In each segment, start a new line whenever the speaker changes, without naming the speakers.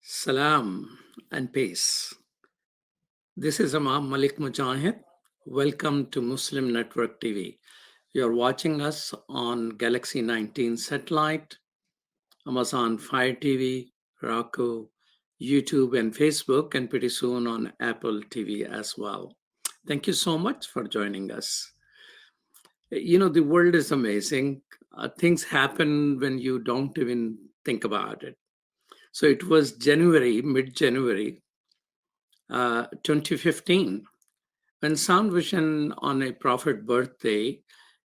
Salam and peace. This is Imam Malik Mujahid. Welcome to Muslim Network TV. You're watching us on Galaxy 19 satellite, Amazon Fire TV, Roku, YouTube, and Facebook, and pretty soon on Apple TV as well. Thank you so much for joining us. You know, the world is amazing. Things happen when you don't even think about it. So it was January, mid January 2015, when Sound Vision on a Prophet birthday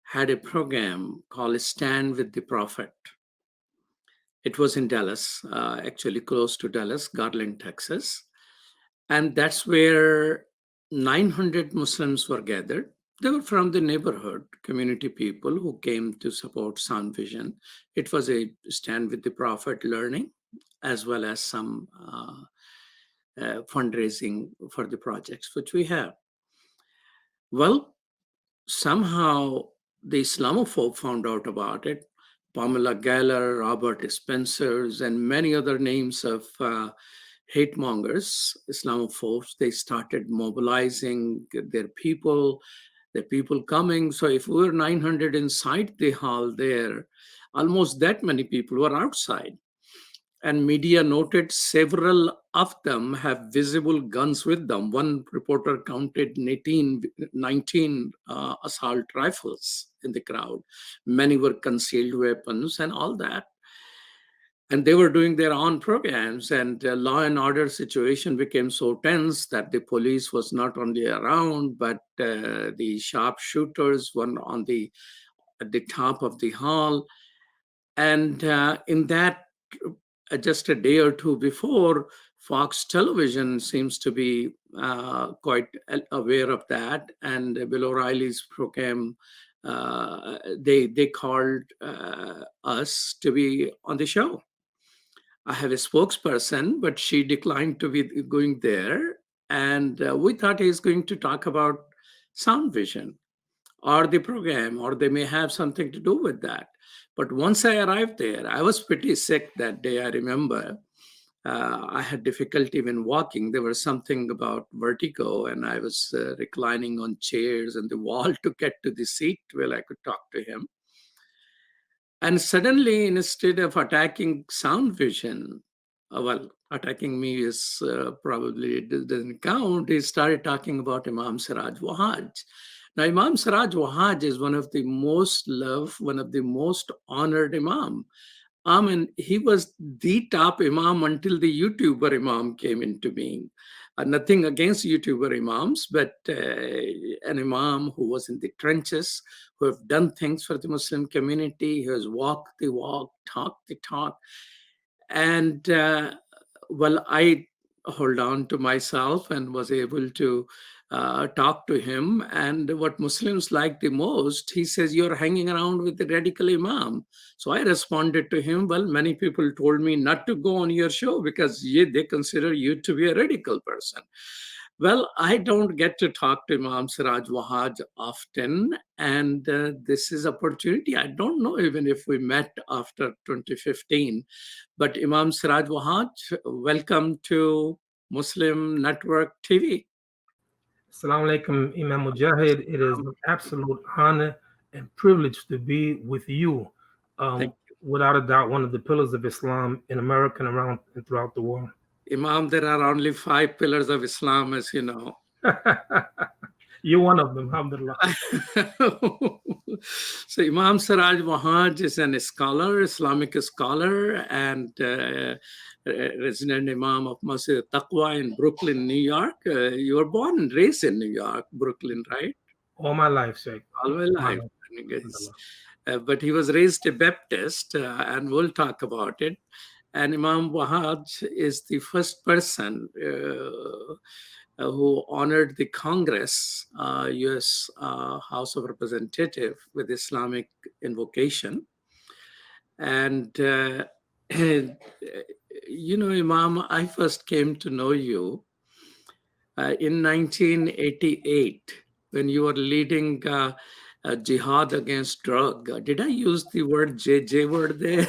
had a program called Stand with the Prophet. It was in Dallas, actually close to Dallas, Garland, Texas. And that's where 900 Muslims were gathered. They were from the neighborhood, community people who came to support Sound Vision. It was a Stand with the Prophet learning, as well as some fundraising for the projects which we have. Well, somehow the Islamophobe found out about it. Pamela Geller, Robert Spencers, and many other names of hate mongers, Islamophobes, they started mobilizing their people coming. So if we were 900 inside the hall there, almost that many people were outside. And media noted several of them have visible guns with them. One reporter counted 19 assault rifles in the crowd. Many were concealed weapons and all that. And they were doing their own programs, and the law and order situation became so tense that the police was not only around, but the sharpshooters were at the top of the hall. And in that, just a day or two before, Fox Television seems to be quite aware of that. And Bill O'Reilly's program, they called us to be on the show. I have a spokesperson, but she declined to be going there. And we thought he's going to talk about Sound Vision or the program, or they may have something to do with that. But once I arrived there, I was pretty sick that day, I remember. I had difficulty when walking. There was something about vertigo, and I was reclining on chairs and the wall to get to the seat where I could talk to him. And suddenly, instead of attacking Sound Vision, well, attacking me is probably it doesn't count. He started talking about Imam Siraj Wahhaj. Now, Imam Siraj Wahhaj is one of the most loved, one of the most honored Imam. I mean, he was the top Imam until the YouTuber Imam came into being. Nothing against YouTuber Imams, but an Imam who was in the trenches, who have done things for the Muslim community, who has walked the walk, talked the talk. And well, I hold on to myself and was able to talk to him. And what Muslims like the most, he says, you're hanging around with the radical Imam. So I responded to him, well, many people told me not to go on your show because they consider you to be a radical person. Well, I don't get to talk to Imam Siraj Wahhaj often, and this is opportunity. I don't know even if we met after 2015, but Imam Siraj Wahhaj, welcome to Muslim Network TV.
Assalamu alaikum, Imam Mujahid. It is an absolute honor and privilege to be with you.
Thank
Without a doubt, one of the pillars of Islam in America and around and throughout the world.
Imam, there are only 5 pillars of Islam, as you know.
You're one of them, alhamdulillah.
So Imam Siraj Wahhaj is an scholar, Islamic scholar, and resident Imam of Masjid Taqwa in Brooklyn, New York. You were born and raised in New York, Brooklyn, right?
All my life, Sheikh.
All my life. But he was raised a Baptist, and we'll talk about it. And Imam Wahhaj is the first person who honored the Congress, U.S. House of Representatives, with Islamic invocation. And, you know, Imam, I first came to know you in 1988 when you were leading jihad against drug. Did I use the word J word there?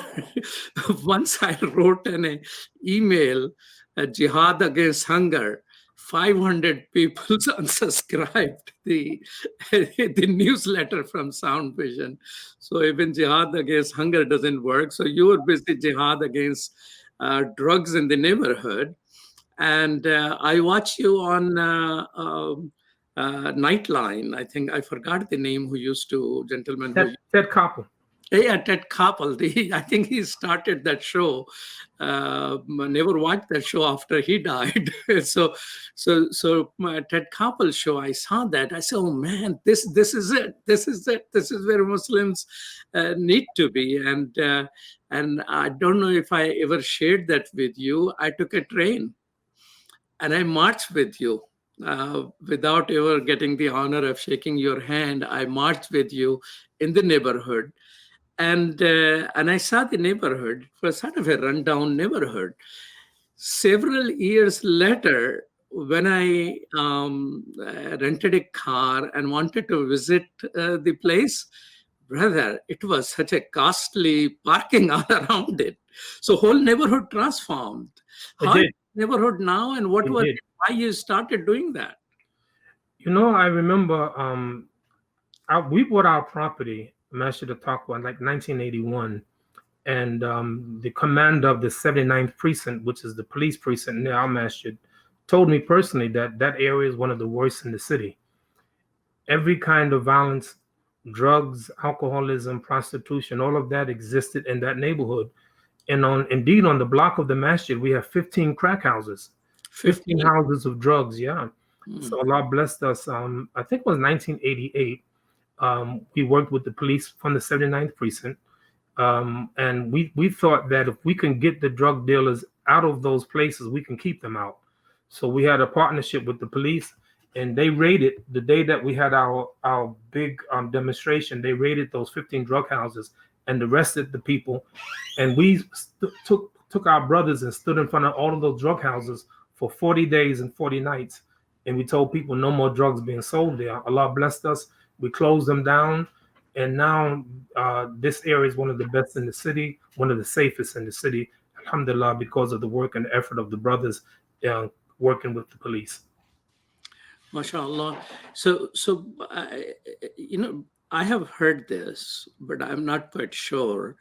Once I wrote an email, jihad against hunger. 500 people unsubscribed the newsletter from Sound Vision. So even jihad against hunger doesn't work. So you were busy jihad against drugs in the neighborhood. And I watch you on Nightline. I think I forgot the name who used to, gentleman who,
Ted Koppel.
yeah, Ted Koppel. I think he started that show. Never watched that show after he died. So my Ted Koppel show, I saw that. I said, oh man, this is it. This is it. This is where Muslims need to be. And I don't know if I ever shared that with you. I took a train and I marched with you. Without ever getting the honor of shaking your hand, I marched with you in the neighborhood, and I saw the neighborhood. It was sort of a rundown neighborhood. Several years later, when I rented a car and wanted to visit the place, brother, it was such a costly parking all around it. So whole neighborhood transformed.
It
How is
did.
the neighborhood now, and what
It
was
did.
it, why you started doing that?
I remember we bought our property, Masjid al-Taqwa, in like 1981. And the commander of the 79th precinct, which is the police precinct near our masjid, told me personally that that area is one of the worst in the city. Every kind of violence, drugs, alcoholism, prostitution, all of that existed in that neighborhood. And indeed on the block of the masjid, we have 15 crack houses, 15
15.
houses of drugs. Yeah.
Hmm.
So Allah blessed us. I think it was 1988. We worked with the police from the 79th precinct. And we thought that if we can get the drug dealers out of those places, we can keep them out. So we had a partnership with the police, and they raided the day that we had our big demonstration. They raided those 15 drug houses and arrested the people. And we took our brothers and stood in front of all of those drug houses for 40 days and 40 nights. And we told people no more drugs being sold there. Allah blessed us. We closed them down. And now this area is one of the best in the city, one of the safest in the city, alhamdulillah, because of the work and effort of the brothers working with the police.
MashaAllah. So I have heard this, but I'm not quite sure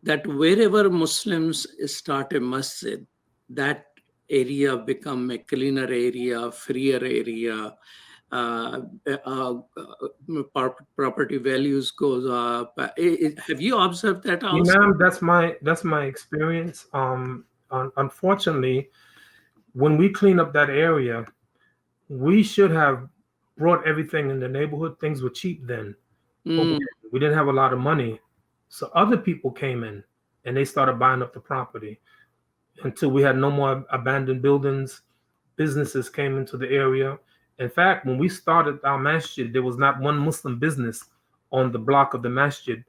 that wherever Muslims start a masjid, that area become a cleaner area, freer area. Property values goes up. Have you observed that also?
Imam, that's my experience. Unfortunately, when we clean up that area, we should have brought everything in the neighborhood. Things were cheap then.
Mm.
We didn't have a lot of money. So other people came in and they started buying up the property until we had no more abandoned buildings. Businesses came into the area. In fact, when we started our masjid, there was not one Muslim business on the block of the masjid.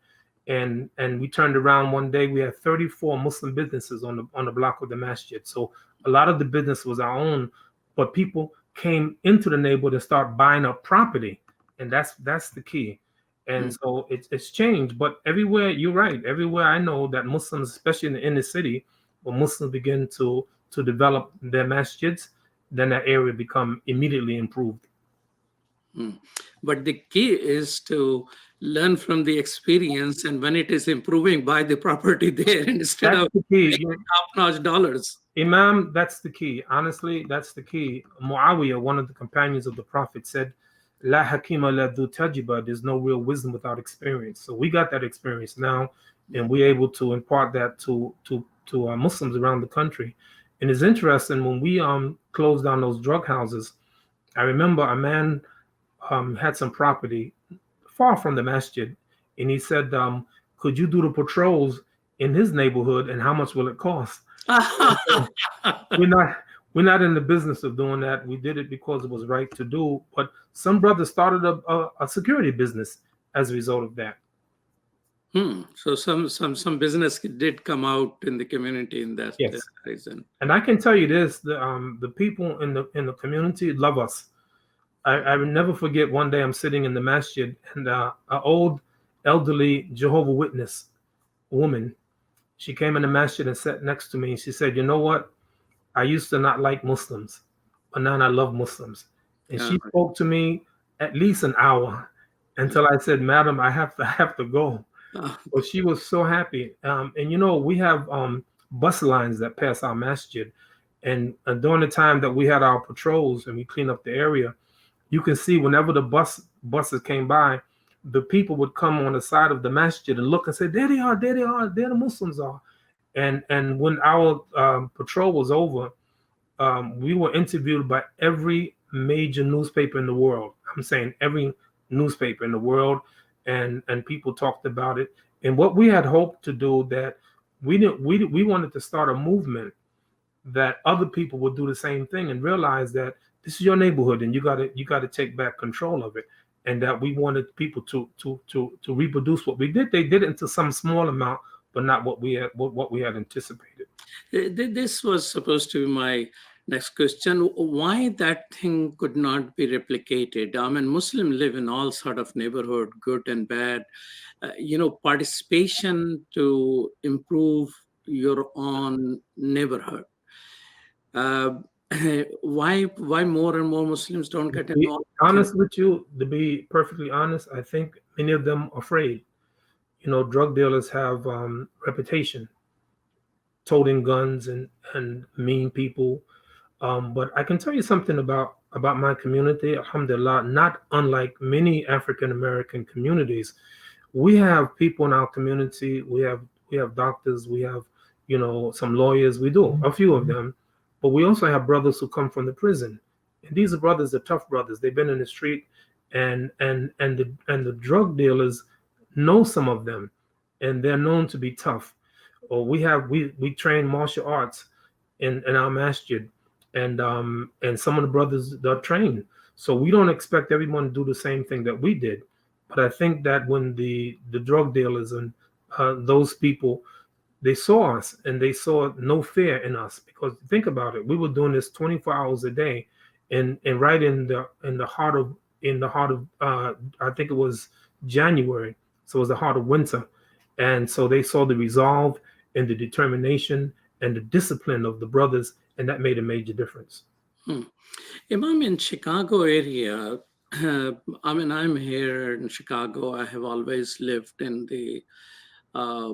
And we turned around one day, we had 34 Muslim businesses on the block of the masjid. So a lot of the business was our own, but people came into the neighborhood and start buying up property. And that's the key. And so it's changed. But everywhere, you're right, everywhere I know that Muslims, especially in the inner city, when Muslims begin to develop their masjids, then that area become immediately improved.
But the key is to learn from the experience, and when it is improving, buy the property there instead
That's
of
the key.
top-notch dollars.
Imam, that's the key. Honestly, that's the key. Muawiyah, one of the companions of the Prophet, said, La hakima la dhu tajiba, there's no real wisdom without experience. So we got that experience now, and we're able to impart that to Muslims around the country. And it's interesting, when we closed down those drug houses, I remember a man had some property far from the masjid, and he said, could you do the patrols in his neighborhood, and how much will it cost? we're not in the business of doing that. We did it because it was right to do, but some brothers started a security business as a result of that.
So some business did come out in the community in that
Yes.
reason.
And I can tell you this: the people in the community love us. I will never forget one day I'm sitting in the masjid, and an old, elderly Jehovah Witness woman, she came in the masjid and sat next to me. And she said, "You know what? I used to not like Muslims, but now I love Muslims." And
Yeah.
she spoke to me at least an hour until I said, "Madam, I have to go."
Uh,
But she was so happy. And we have bus lines that pass our masjid, and during the time that we had our patrols and we cleaned up the area, you can see whenever the buses came by, the people would come on the side of the masjid and look and say, "There they are, there they are, there the Muslims are." And when our patrol was over, we were interviewed by every major newspaper in the world. I'm saying every newspaper in the world, and people talked about it. And what we had hoped to do, that we wanted to start a movement that other people would do the same thing and realize that this is your neighborhood and you got to take back control of it. And that we wanted people to reproduce what we did. They did it into some small amount, but not what we had anticipated.
This was supposed to be my next question. Why that thing could not be replicated? I mean, Muslims live in all sort of neighborhood, good and bad. Participation to improve your own neighborhood. Uh, why more and more Muslims don't get
Be
involved?
honest with you, to be perfectly honest, I think many of them are afraid. Drug dealers have reputation, toting guns and mean people. But I can tell you something about my community, alhamdulillah, not unlike many African American communities. We have people in our community. We have doctors. We have some lawyers. We do a few of them, but we also have brothers who come from the prison, and these are brothers, are tough brothers. They've been in the street, and the drug dealers know some of them, and they're known to be tough. Or we train martial arts in our masjid, and some of the brothers are trained. So we don't expect everyone to do the same thing that we did. But I think that when the drug dealers and those people, they saw us and they saw no fear in us, because think about it, we were doing this 24 hours a day, and right in the heart of I think it was January, so it was the heart of winter. And so they saw the resolve and the determination and the discipline of the brothers, and that made a major difference.
Hmm. Imam, in Chicago area, I mean, I'm here in Chicago. I have always lived in the uh,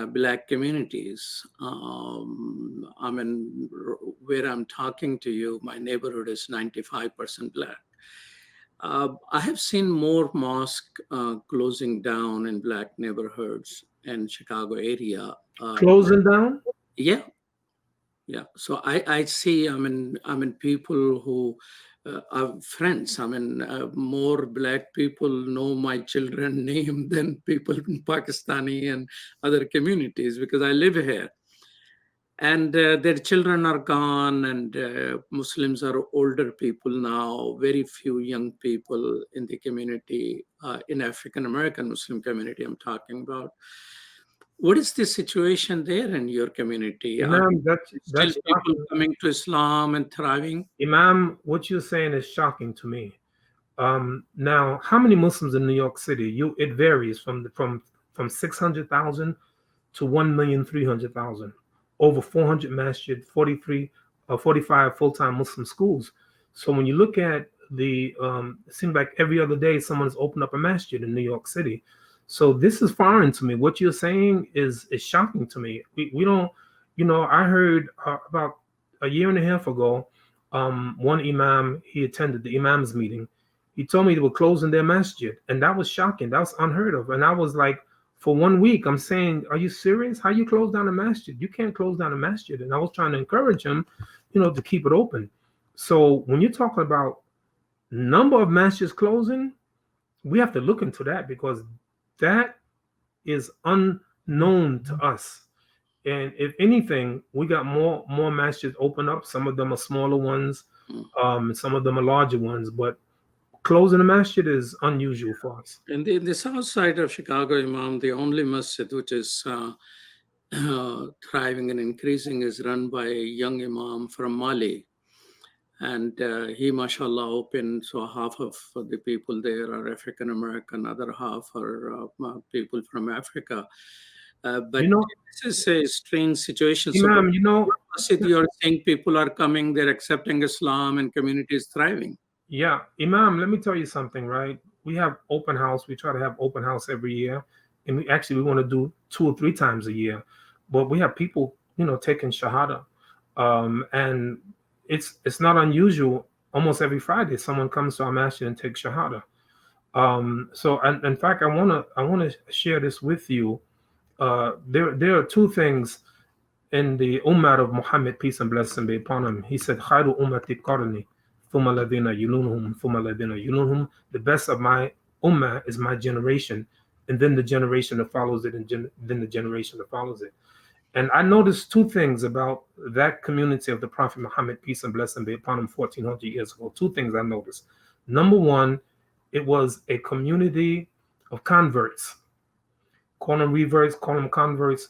Black communities. I mean, where I'm talking to you, my neighborhood is 95% Black. I have seen more mosque closing down in Black neighborhoods in Chicago area.
Closing down.
Yeah, yeah. So I see. I mean, people who are friends. I mean, more Black people know my children name than people in Pakistani and other communities, because I live here. And their children are gone, and Muslims are older people now. Very few young people in the community, in African American Muslim community I'm talking about. What is the situation there in your community? Are
Imam,
still
that's
people
shocking.
coming to Islam and thriving?
Imam, what you're saying is shocking to me. Now, how many Muslims in New York City? It varies from 600,000 to 1,300,000. Over 400 masjid, 43, 45 full-time Muslim schools. So when you look at it seems like every other day someone's opened up a masjid in New York City. So this is foreign to me. What you're saying is shocking to me. We don't, I heard about a year and a half ago, one imam, he attended the imams meeting. He told me they were closing their masjid, and that was shocking. That was unheard of. And I was like, for 1 week, I'm saying, are you serious? How you close down a masjid? You can't close down a masjid. And I was trying to encourage him, to keep it open. So when you're talking about number of masjids closing, we have to look into that, because that is unknown to us. And if anything, we got more masjids open up. Some of them are smaller ones,
Mm.
some of them are larger ones. But closing a masjid is unusual for us.
In the south side of Chicago, Imam, the only masjid which is thriving and increasing is run by a young Imam from Mali. And he, mashallah, opened, so half of the people there are African American, other half are people from Africa.
You
But
know,
this is a strange situation. So,
Imam,
Masjid, you're saying people are coming, they're accepting Islam, and community is thriving.
yeah, Imam, let me tell you something, right? We have open house. We try to have open house every year. And we want to do 2 or 3 times a year. But we have people, taking Shahada. And it's not unusual. Almost every Friday, someone comes to our masjid and takes Shahada. So, and in fact, I wanna share this with you. There are two things in the Ummah of Muhammad, peace and blessing be upon him. He said, "Khairu ummati qarni, thumma ladina yulunhum, thumma ladina yulunhum." The best of my ummah is my generation, and then the generation that follows it, and then the generation that follows it. And I noticed two things about that community of the Prophet Muhammad, peace and blessing be upon him, 1400 years ago. Two things I noticed. Number one, it was a community of converts. Call them reverts, call them converts.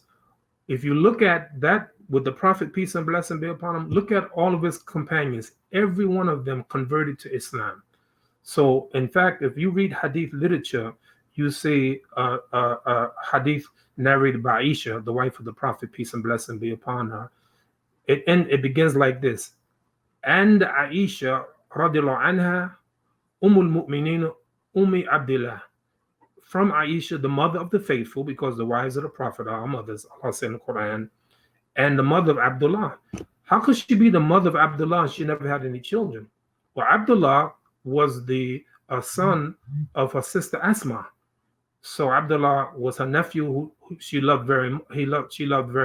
If you look at that with the Prophet, peace and blessing be upon him, look at all of his companions. Every one of them converted to Islam. So, in fact, if you read hadith literature, you see hadith narrated by Aisha, the wife of the Prophet, peace and blessing be upon her. It begins like this. And Aisha, radiallahu anha, Mu'minin, Abdullah. From Aisha, the mother of the faithful, because the wives of the Prophet are our mothers, Allah said in the Quran, and the mother of Abdullah. How could she be the mother of Abdullah? She never had any children. Well, Abdullah was the son of her sister Asma. So Abdullah was her nephew who she loved very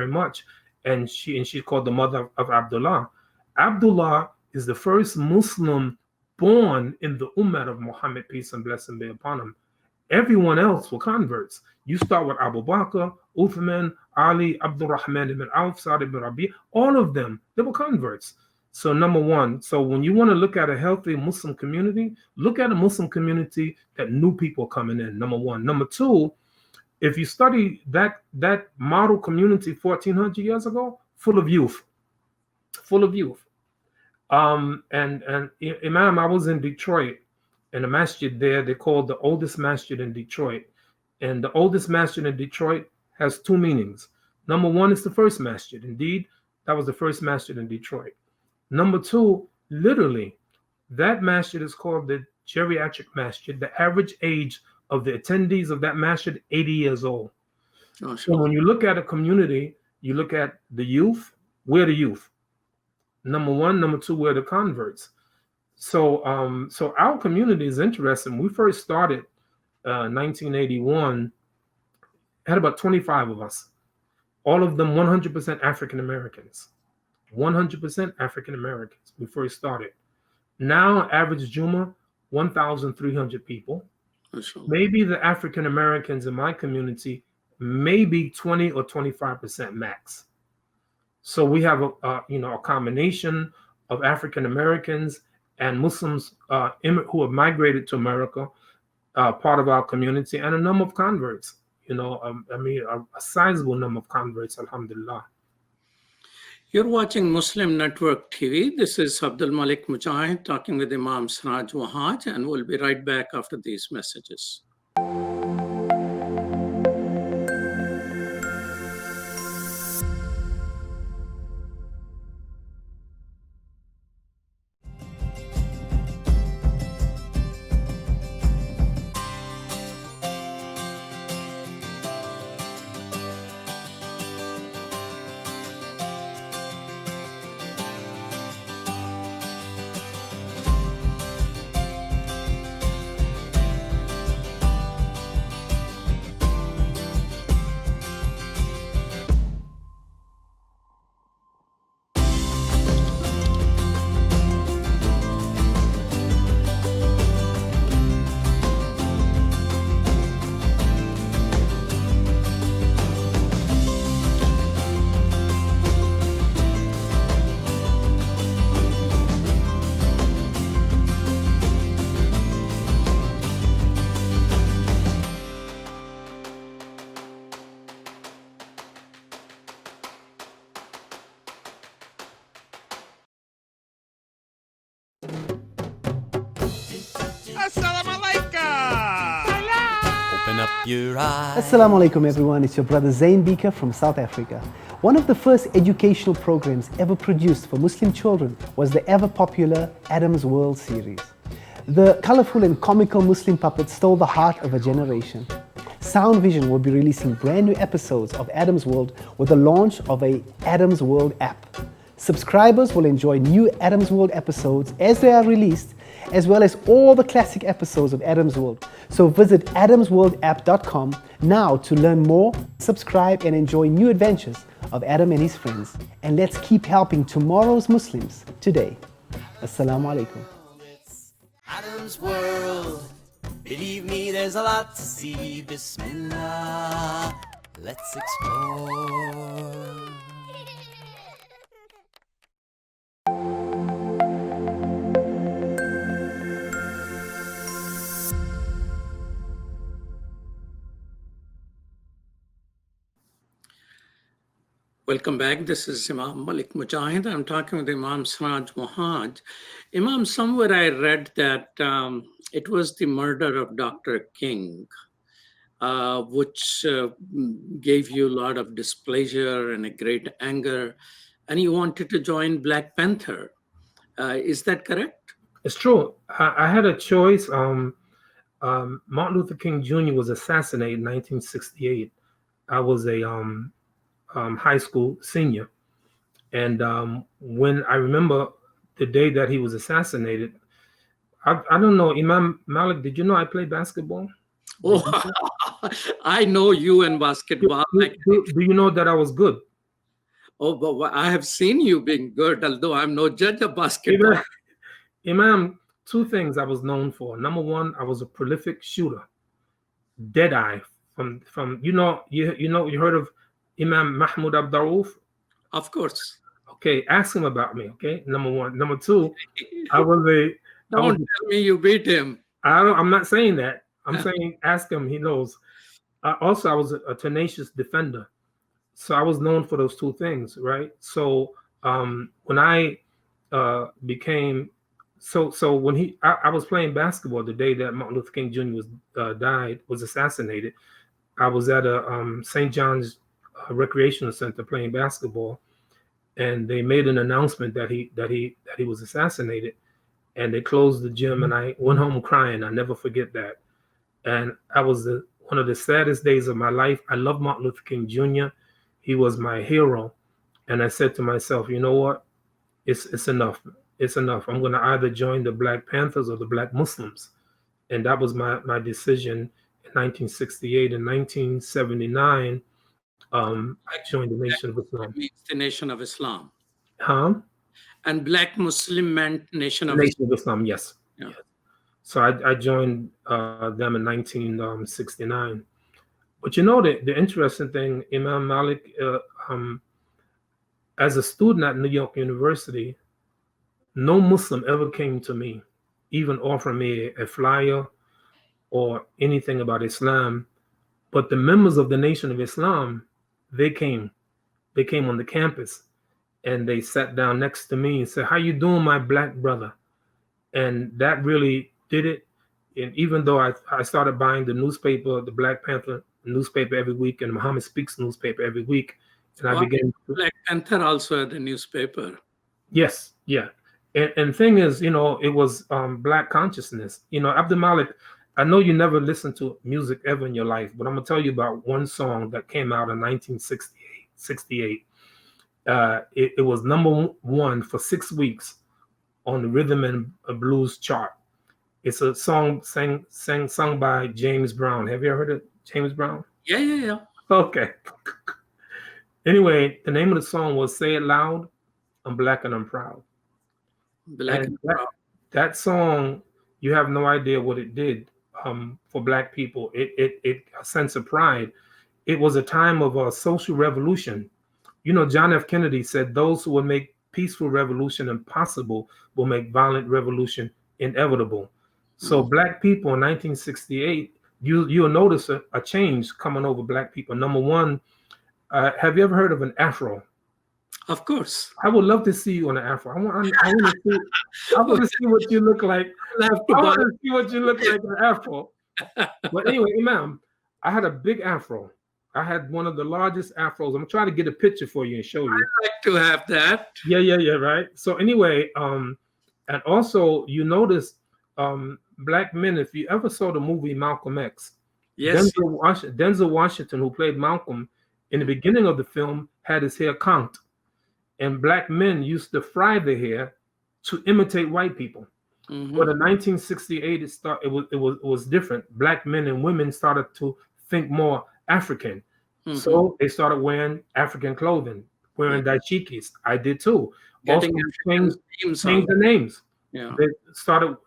much, and she called the mother of Abdullah. Abdullah is the first Muslim born in the Ummah of Muhammad, peace and blessing be upon him. Everyone else were converts. You start with Abu Bakr, Uthman, Ali, Abdurrahman ibn Auf, Sa'd ibn Rabi, all of them, they were converts. So number one, so when you want to look at a healthy Muslim community, look at a Muslim community that new people coming in, number one. Number two, if you study that model community 1400 years ago, full of youth. And Imam, I was in Detroit, in a masjid there, they called the oldest masjid in Detroit. And the oldest masjid in Detroit has two meanings. Number one is the first masjid. Indeed, that was the first masjid in Detroit. Number two, literally, that masjid is called the geriatric masjid. The average age of the attendees of that masjid, 80 years old.
Oh,
So when you look at a community, you look at the youth, we're the youth. Number one, number two, we're the converts. So our community is interesting. We first started 1981, had about 25 of us, all of them 100% African Americans. 100% African Americans. We first started. Now, average Juma, 1,300 people. Maybe the African Americans in my community, maybe 20 or 25% max. So we have a combination of African Americans and Muslims who have migrated to America, part of our community, and a number of converts. A sizable number of converts, alhamdulillah.
You're watching Muslim Network TV. This is Abdul Malik Mujahid talking with Imam Siraj Wahhaj, and we'll be right back after these messages.
your
Assalamu
eyes.
alaikum everyone, it's your brother Zain Bika from South Africa. One of the first educational programs ever produced for Muslim children was the ever popular Adam's World series. The colorful and comical Muslim puppets stole the heart of a generation. Sound Vision will be releasing brand new episodes of Adam's World with the launch of a Adam's World app. Subscribers will enjoy new Adam's World episodes as they are released, as well as all the classic episodes of Adam's World. So visit adamsworldapp.com now to learn more, subscribe and enjoy new adventures of Adam and his friends. And let's keep helping tomorrow's Muslims today. Assalamu alaikum.
It's Adam's world. Believe me, there's a lot to see. Bismillah, let's explore.
Welcome back. This is Imam Malik Mujahid. I'm talking with Imam Siraj Wahhaj. Imam, somewhere I read that it was the murder of Dr. King, which gave you a lot of displeasure and a great anger, and you wanted to join Black Panther. Is that correct?
It's true. I had a choice. Martin Luther King Jr. was assassinated in 1968. I was a high school senior, and when I remember the day that he was assassinated, I don't know, Imam Malik, did you know I played basketball?
Oh, I know you in basketball.
Do you know that I was good?
Oh, but I have seen you being good, although I'm no judge of basketball.
Imam, two things I was known for. Number one, I was a prolific shooter, dead eye. From you heard of Imam Mahmoud Abdul?
Of course.
Okay, ask him about me. Okay, number one. Number two, I was
Don't tell me you beat him.
I'm not saying that. I'm saying ask him. He knows. Also, I was a tenacious defender, so I was known for those two things, right? So when I became when I was playing basketball the day that Martin Luther King Jr. was assassinated. I was at a St. John's recreational center playing basketball, and they made an announcement that he was assassinated, and they closed the gym, and I went home crying. I never forget that, and I was one of the saddest days of my life. I love Martin Luther King Jr. He was my hero, and I said to myself, you know what? It's enough. It's enough. I'm going to either join the Black Panthers or the Black Muslims, and that was my decision in 1968. In 1979, I joined the Nation of Islam.
Means the Nation of Islam.
Huh?
And Black Muslim meant Nation of
Nation of Islam, yes.
Yeah.
Yes. So I joined them in 1969. But you know, the interesting thing, Imam Malik, as a student at New York University, no Muslim ever came to me, even offering me a flyer or anything about Islam. But the members of the Nation of Islam, they came on the campus, and they sat down next to me and said, "How you doing, my black brother?" And that really did it. And even though I started buying the newspaper, the Black Panther newspaper every week, and Muhammad Speaks newspaper every week, and I began.
Black Panther also had a newspaper.
Yes, yeah. And thing is, it was Black consciousness. Abdul Malik, I know you never listened to music ever in your life, but I'm gonna tell you about one song that came out in 1968. It was number one for 6 weeks on the rhythm and blues chart. It's a song sung by James Brown. Have you ever heard of James Brown?
Yeah.
Okay. Anyway, the name of the song was "Say It Loud, I'm Black and I'm Proud."
Black and
Proud. That song, you have no idea what it did for Black people. It a sense of pride. It was a time of a social revolution. John F. Kennedy said, "Those who will make peaceful revolution impossible will make violent revolution inevitable." So Black people in 1968, you'll notice a change coming over Black people. Number one, have you ever heard of an afro?
Of course.
I would love to see you on an afro. I want to see what you look like. I want to see what you look like in an afro. But anyway, Imam, I had a big afro. I had one of the largest afros. I'm trying to get a picture for you and show you.
Like to have that.
Yeah, right. So anyway, and also you notice black men, if you ever saw the movie Malcolm X,
Yes.
Denzel Washington, who played Malcolm in the beginning of the film, had his hair conked, and black men used to fry their hair to imitate white people.
Hmm.
But in 1968, it was different. Black men and women started to think more African,
Hmm.
so they started wearing African clothing,
Yeah.
wearing dashikis. I did too. Also,
Getting
we
African names
changed
out.
the names.
Yeah.
They started.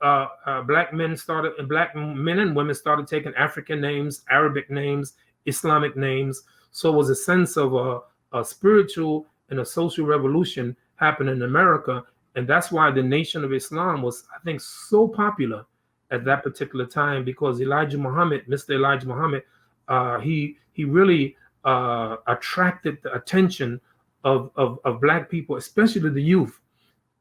Black men started, and black men and women started taking African names, Arabic names, Islamic names. So it was a sense of a spiritual and a social revolution happening in America, and that's why the Nation of Islam was, I think, so popular at that particular time, because Elijah Muhammad, Mr. Elijah Muhammad, he really attracted the attention of black people, especially the youth.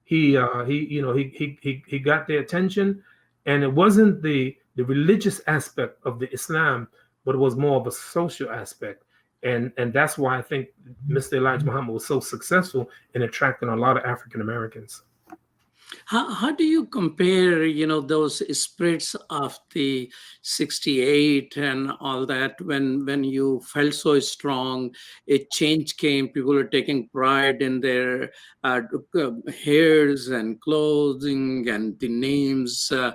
He got their attention, and it wasn't the religious aspect of the Islam, but it was more of a social aspect, and that's why I think Mr. Elijah Muhammad was so successful in attracting a lot of African Americans.
How do you compare, those spirits of the 68 and all that when you felt so strong, a change came, people are taking pride in their hairs and clothing and the names, uh,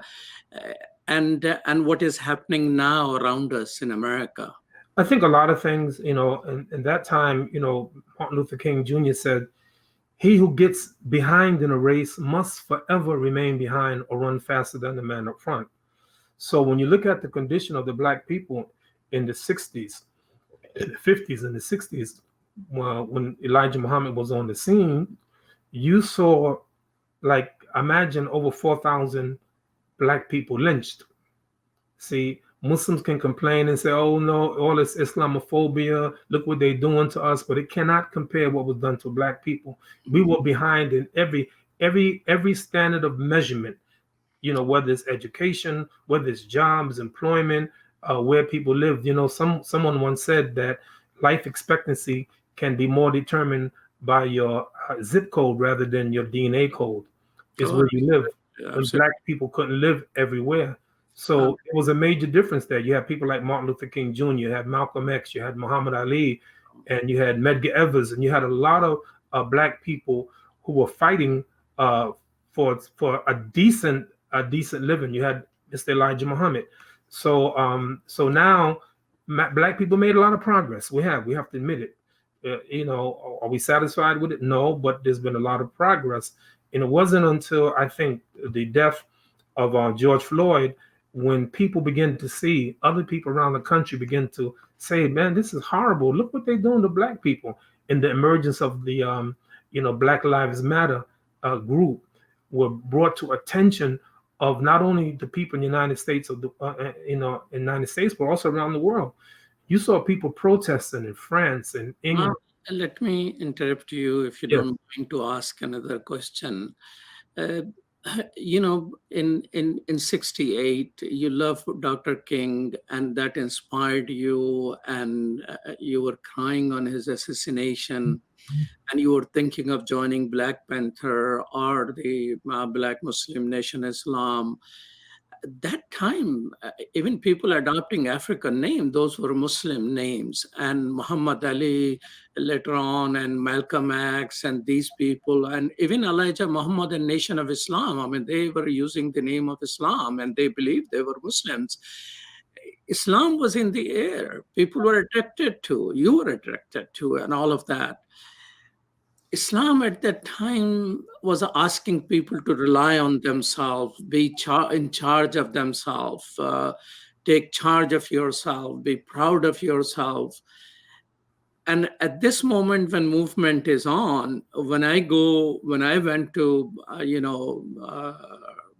and what is happening now around us in America?
I think a lot of things, in that time, Martin Luther King Jr. said, "He who gets behind in a race must forever remain behind or run faster than the man up front." So when you look at the condition of the black people in the 60s, in the 50s, and the 60s, well, when Elijah Muhammad was on the scene, you saw, like, imagine over 4,000 black people lynched. See, Muslims can complain and say, "Oh no, all this Islamophobia, look what they're doing to us," but it cannot compare what was done to black people. We were behind in every standard of measurement, whether it's education, whether it's jobs, employment, where people lived. Someone once said that life expectancy can be more determined by your zip code rather than your DNA code, is
Oh,
where you live. When
absolutely.
black people couldn't live everywhere. So it was a major difference there. You had people like Martin Luther King Jr., you had Malcolm X, you had Muhammad Ali, and you had Medgar Evers, and you had a lot of black people who were fighting uh, for a decent living. You had Mr. Elijah Muhammad. So now black people made a lot of progress. We have to admit it. Are we satisfied with it? No, but there's been a lot of progress. And it wasn't until, I think, the death of George Floyd, when people begin to see, other people around the country begin to say, "Man, this is horrible. Look what they're doing to black people." And the emergence of the Black Lives Matter group were brought to attention of not only the people in the United States, United States, but also around the world. You saw people protesting in France and
Now,
England.
let me interrupt you if you
Yeah.
don't mind to ask another question. Uh, in 68, you love Dr. King, and that inspired you, and you were crying on his assassination, and you were thinking of joining Black Panther or the Black Muslim Nation Islam. That time, even people adopting African name, those were Muslim names, and Muhammad Ali later on, and Malcolm X, and these people, and even Elijah Muhammad and Nation of Islam. I mean, they were using the name of Islam, and they believed they were Muslims. Islam was in the air. People were attracted to. You were attracted to, and all of that. Islam at that time was asking people to rely on themselves, be in charge of themselves, take charge of yourself, be proud of yourself. And at this moment, when movement is on, when I went to,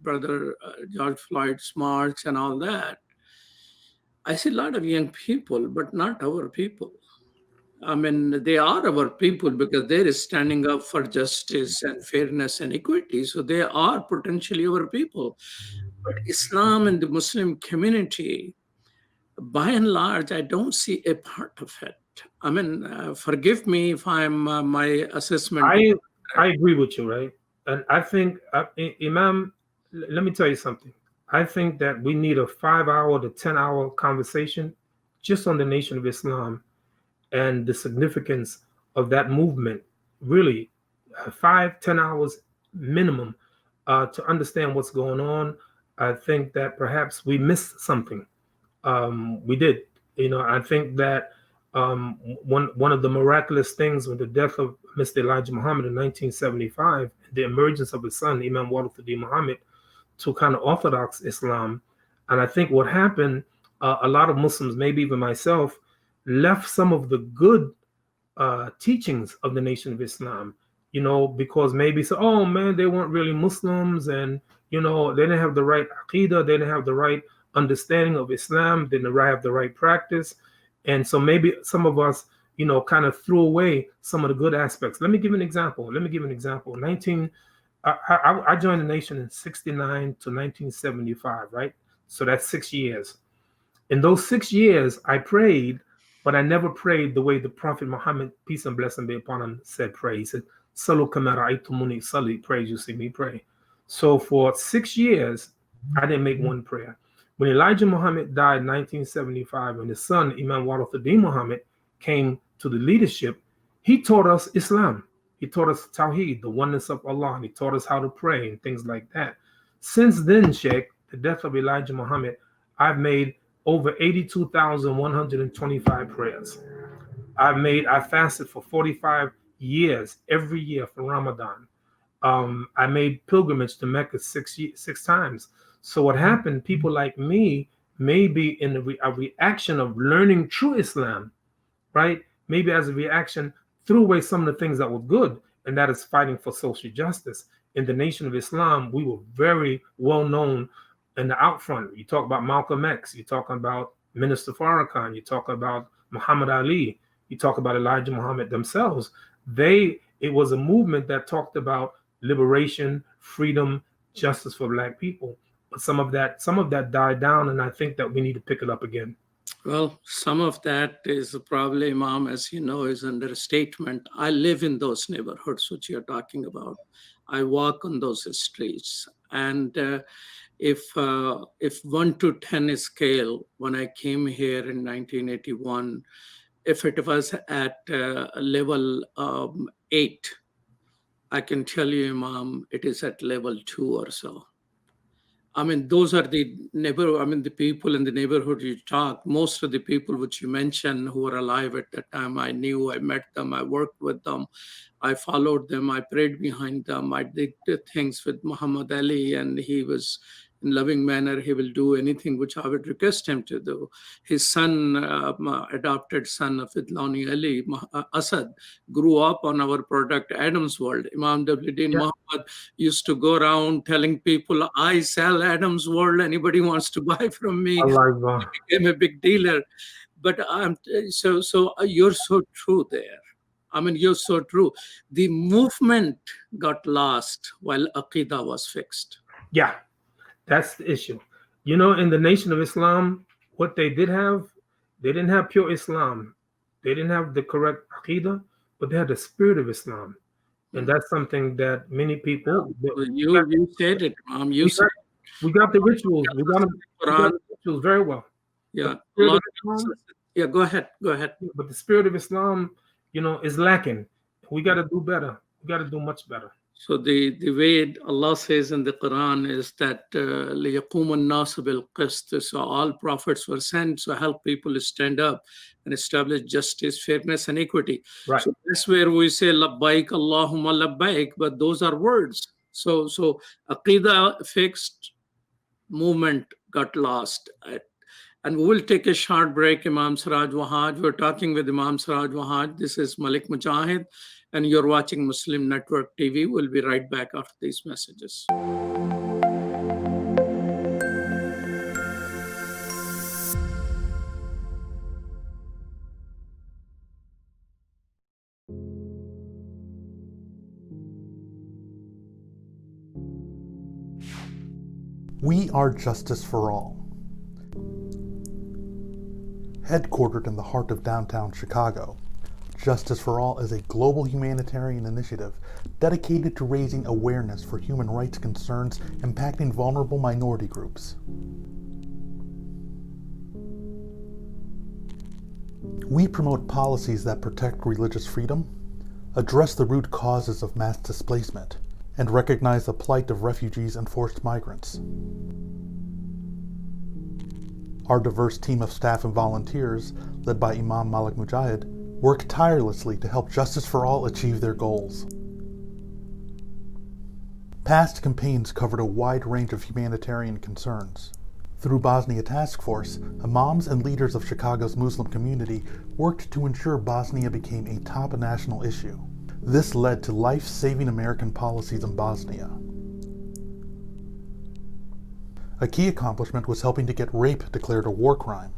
Brother George Floyd's march and all that, I see a lot of young people, but not our people. I mean, they are our people because they're standing up for justice and fairness and equity. So they are potentially our people. But Islam and the Muslim community, by and large, I don't see a part of it. I mean, forgive me if my assessment.
I agree with you, right? And I think, Imam, let me tell you something. I think that we need a 5 hour to 10 hour conversation just on the Nation of Islam and the significance of that movement. Really, 5-10 hours minimum to understand what's going on. I think that perhaps we missed something. We did. I think that one of the miraculous things with the death of Mr. Elijah Muhammad in 1975, the emergence of his son, Imam Walathuddin Muhammad, to kind of Orthodox Islam. And I think what happened, a lot of Muslims, maybe even myself, left some of the good teachings of the Nation of Islam, because maybe so, oh man, they weren't really Muslims, and they didn't have the right aqidah, they didn't have the right understanding of Islam, didn't have the right practice, and so maybe some of us, kind of threw away some of the good aspects. Let me give an example. 19, I joined the Nation in 1969 to 1975, right? So that's 6 years. In those 6 years, I prayed, but I never prayed the way the Prophet Muhammad, peace and blessing be upon him, said pray. He said, Salu kama ra'aytumuni usalli, pray as you see me pray. So for 6 years, I didn't make one prayer. When Elijah Muhammad died in 1975, and his son, Imam Walathuddin Muhammad, came to the leadership, he taught us Islam. He taught us Tawheed, the oneness of Allah, and he taught us how to pray and things like that. Since then, Sheikh, the death of Elijah Muhammad, I've made over 82,125 prayers. I fasted for 45 years, every year for Ramadan. I made pilgrimage to Mecca six times. So what happened, people like me, maybe in a reaction of learning true Islam, right? Maybe as a reaction, threw away some of the things that were good, and that is fighting for social justice. In the Nation of Islam, we were very well known in the out front. You talk about Malcolm X, you talk about Minister Farrakhan, you talk about Muhammad Ali, you talk about Elijah Muhammad themselves. It was a movement that talked about liberation, freedom, justice for Black people. But some of that died down, and I think that we need to pick it up again.
Well, some of that is probably, Imam, as you know, is under a statement. I live in those neighborhoods which you're talking about. I walk on those streets. And if 1 to 10 scale, when I came here in 1981, if it was at level 8, I can tell you, Imam, it is at level 2 or so. I mean, those are the the people in the neighborhood you talk. Most of the people which you mentioned who were alive at that time, I knew, I met them, I worked with them, I followed them, I prayed behind them, I did things with Muhammad Ali, and he was in loving manner. He will do anything which I would request him to do. His son, adopted son of Idlani Ali, Asad, grew up on our product, Adam's World. Imam Wd. Muhammad used to go around telling people, I sell Adam's World. Anybody wants to buy from me?
Allah.
He became a big dealer. But you're so true there. I mean, you're so true. The movement got lost while Aqidah was fixed.
Yeah, that's the issue. In the Nation of Islam, what they didn't have pure Islam. They didn't have the correct Aqidah, but they had the spirit of Islam. And that's something that many people...
You said it, Mom.
We got the rituals. We got the rituals very well.
Yeah.
Yeah,
go ahead.
But the spirit of Islam, is lacking. We got to do better. We got to do much better.
So the way Allah says in the Quran is that لِيَقُومَ النَّاسُ بِالْقِسْطِ. So all prophets were sent to help people stand up and establish justice, fairness, and equity.
Right.
So that's where we say labbaik Allahumma labbaik, but those are words. So Aqidah fixed, movement got lost. And we will take a short break, Imam Siraj Wahhaj. We're talking with Imam Siraj Wahhaj. This is Malik Mujahid, and you're watching Muslim Network TV. We'll be right back after these messages.
We are justice for all. Headquartered in the heart of downtown Chicago, Justice for All is a global humanitarian initiative dedicated to raising awareness for human rights concerns impacting vulnerable minority groups. We promote policies that protect religious freedom, address the root causes of mass displacement, and recognize the plight of refugees and forced migrants. Our diverse team of staff and volunteers, led by Imam Mujahid, work tirelessly to help Justice for All achieve their goals. Past campaigns covered a wide range of humanitarian concerns. Through Bosnia Task Force, imams and leaders of Chicago's Muslim community worked to ensure Bosnia became a top national issue. This led to life-saving American policies in Bosnia. A key accomplishment was helping to get rape declared a war crime.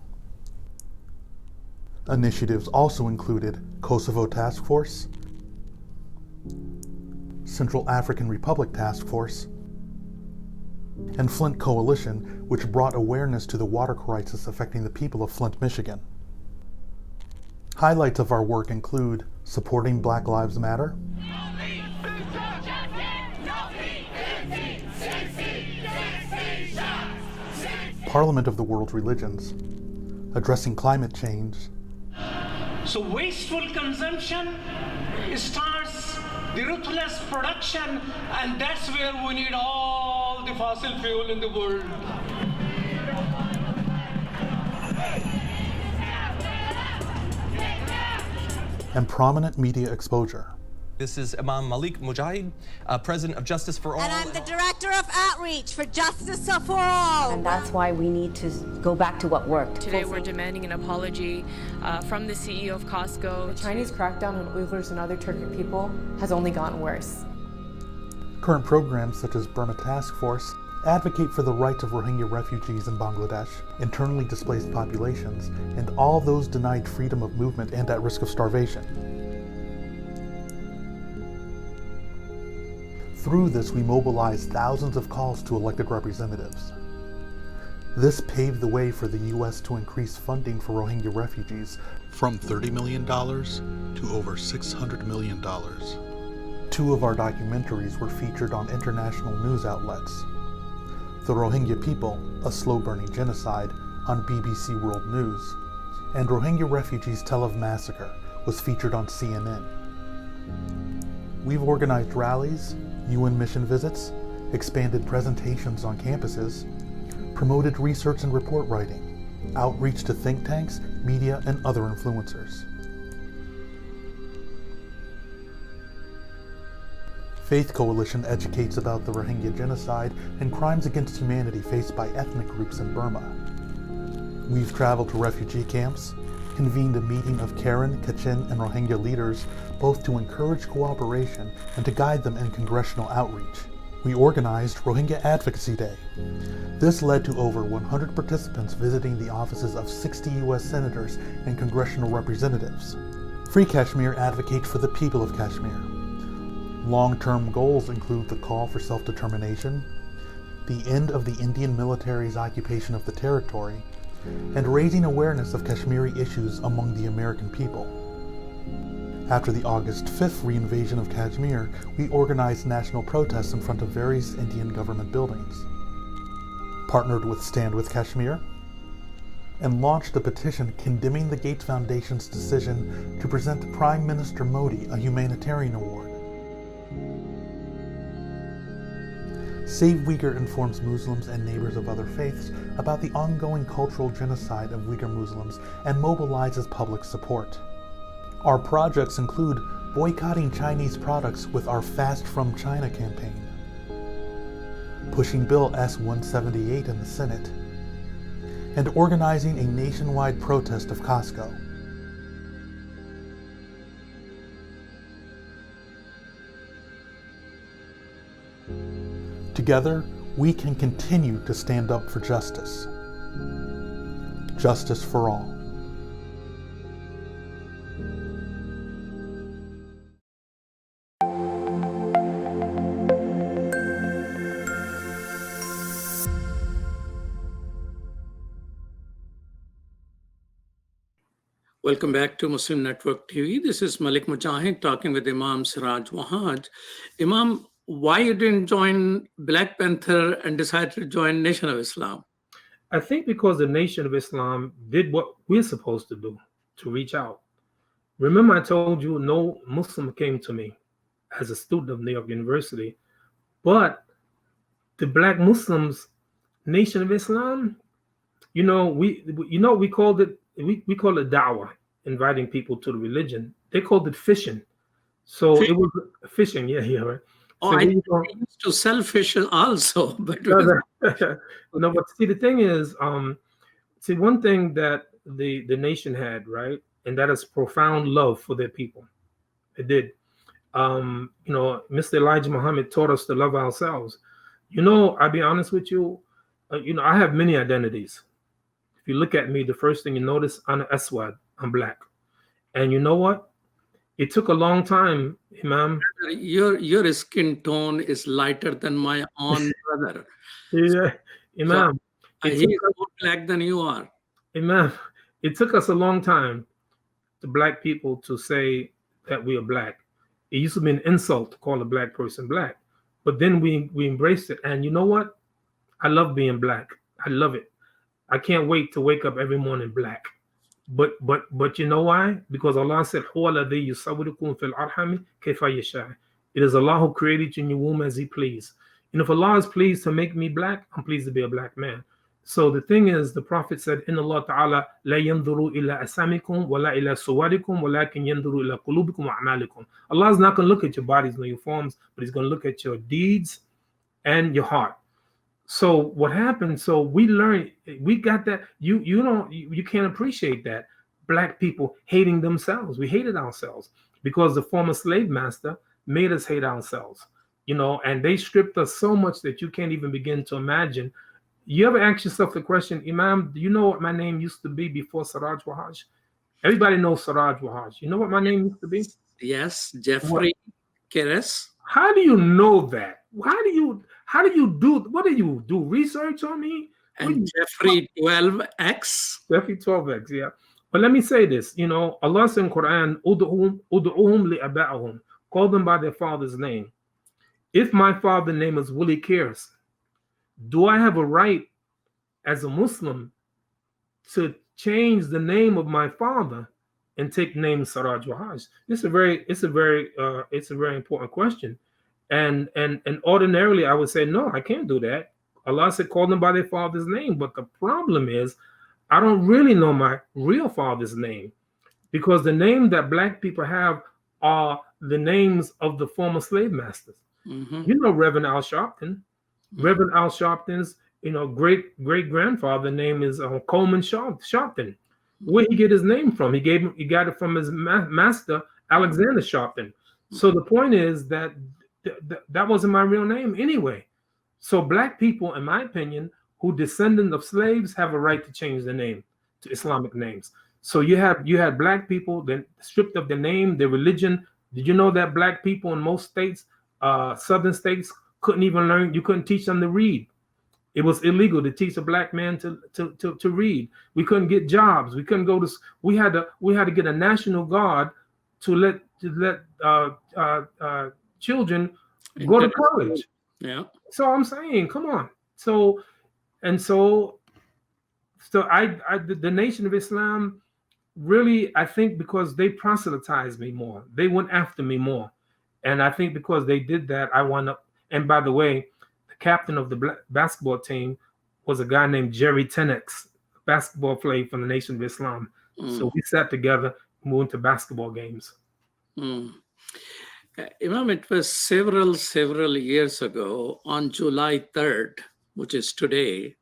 Initiatives also included Kosovo Task Force, Central African Republic Task Force, and Flint Coalition, which brought awareness to the water crisis affecting the people of Flint, Michigan. Highlights of our work include supporting Black Lives Matter, Parliament of the World's Religions, addressing climate change.
So wasteful consumption starts the ruthless production, and that's where we need all the fossil fuel in the world.
And prominent media exposure.
This is Imam Mujahid, President of Justice for All.
And I'm the Director of Outreach for Justice for All.
And that's why we need to go back to what worked.
Today we're demanding an apology from the CEO of Costco.
The Chinese crackdown on Uyghurs and other Turkic people has only gotten worse.
Current programs such as Burma Task Force advocate for the rights of Rohingya refugees in Bangladesh, internally displaced populations, and all those denied freedom of movement and at risk of starvation. Through this, we mobilized thousands of calls to elected representatives. This paved the way for the U.S. to increase funding for Rohingya refugees from $30 million to over $600 million. 2 of our documentaries were featured on international news outlets. The Rohingya People, A Slow-Burning Genocide on BBC World News, and Rohingya Refugees Tell of Massacre was featured on CNN. We've organized rallies, UN mission visits, expanded presentations on campuses, promoted research and report writing, outreach to think tanks, media, and other influencers. Faith Coalition educates about the Rohingya genocide and crimes against humanity faced by ethnic groups in Burma. We've traveled to refugee camps, convened a meeting of Karen, Kachin, and Rohingya leaders, both to encourage cooperation and to guide them in congressional outreach. We organized Rohingya Advocacy Day. This led to over 100 participants visiting the offices of 60 U.S. senators and congressional representatives. Free Kashmir advocates for the people of Kashmir. Long-term goals include the call for self-determination, the end of the Indian military's occupation of the territory, and raising awareness of Kashmiri issues among the American people. After the August 5th reinvasion of Kashmir, we organized national protests in front of various Indian government buildings, partnered with Stand with Kashmir, and launched a petition condemning the Gates Foundation's decision to present Prime Minister Modi a humanitarian award. Save Uyghur informs Muslims and neighbors of other faiths about the ongoing cultural genocide of Uyghur Muslims and mobilizes public support. Our projects include boycotting Chinese products with our Fast from China campaign, pushing Bill S-178 in the Senate, and organizing a nationwide protest of Costco. Together, we can continue to stand up for justice. Justice for all.
Welcome back to Muslim Network TV. This is Malik Mujahid talking with Imam Siraj Wahhaj. Imam, why you didn't join Black Panther and decided to join Nation of Islam?
I think because the Nation of Islam did what we're supposed to do, to reach out. Remember, I told you no Muslim came to me as a student of New York University, but the Black Muslims, Nation of Islam, we called it we call it da'wah, inviting people to the religion. They called it fishing. So it was fishing, yeah, right.
Oh,
So
I used to sell fish also, but
no, but see, the thing is, one thing that the nation had, right, and that is profound love for their people. It did. Mr. Elijah Muhammad taught us to love ourselves. I'll be honest with you. I have many identities. If you look at me, the first thing you notice, I'm Aswad, I'm Black. And you know what? It took a long time, Imam.
Your skin tone is lighter than my own brother.
Yeah, Imam.
So, he's more Black than you are.
Imam, it took us a long time to Black people to say that we are Black. It used to be an insult to call a Black person Black. But then we embraced it. And you know what? I love being Black. I love it. I can't wait to wake up every morning Black. But you know why? Because Allah said, it is Allah who created you in your womb as He pleased. And if Allah is pleased to make me Black, I'm pleased to be a Black man. So the thing is, the Prophet said, "Inna Allah Ta'ala la yanzuru ila asamikum wa la ila suwarikum wa lakin yanzuru ila qulubikum wa a'malikum." Allah is not going to look at your bodies nor your forms, but He's going to look at your deeds and your heart. So what happened? So we learned, we got that. You can't appreciate that. Black people hating themselves. We hated ourselves because the former slave master made us hate ourselves. And they stripped us so much that you can't even begin to imagine. You ever ask yourself the question, Imam, do you know what my name used to be before Siraj Wahhaj? Everybody knows Siraj Wahhaj. You know what my name used to be?
Yes, Jeffrey Keres.
How do you know that? How do you do? What do you do? Research on me?
And Jeffrey 12X.
Jeffrey 12X, yeah. But let me say this, Allah said in Quran, "Ud'uhum li'aba'ahum," call them by their father's name. If my father's name is Willie Keres, do I have a right as a Muslim to change the name of my father and take the name Siraj Wahhaj? It's a very important question. And ordinarily I would say, no, I can't do that. Allah said, call them by their father's name. But the problem is, I don't really know my real father's name, because the name that Black people have are the names of the former slave masters. Mm-hmm. Reverend Al Sharpton. Mm-hmm. Reverend Al Sharpton's, great grandfather name is Coleman Sharpton. Where he get his name from? He got it from his master, Alexander Sharpton. So the point is that that wasn't my real name anyway. So Black people, in my opinion, who descendant of slaves, have a right to change their name to Islamic names. So you had Black people then stripped of their name, their religion. Did you know that Black people in most states, southern states, couldn't even learn? You couldn't teach them to read. It was illegal to teach a Black man to read. We couldn't get jobs. We couldn't go to. We had to get a National Guard to let children go to college.
Yeah.
So I'm saying, come on. So the Nation of Islam, really, I think because they proselytized me more, they went after me more, and I think because they did that, I wound up. And by the way, the captain of the basketball team was a guy named Jerry Tenex, basketball player from the Nation of Islam. So we sat together, moved to basketball games.
Imam, it was several years ago, on July 3rd, which is today,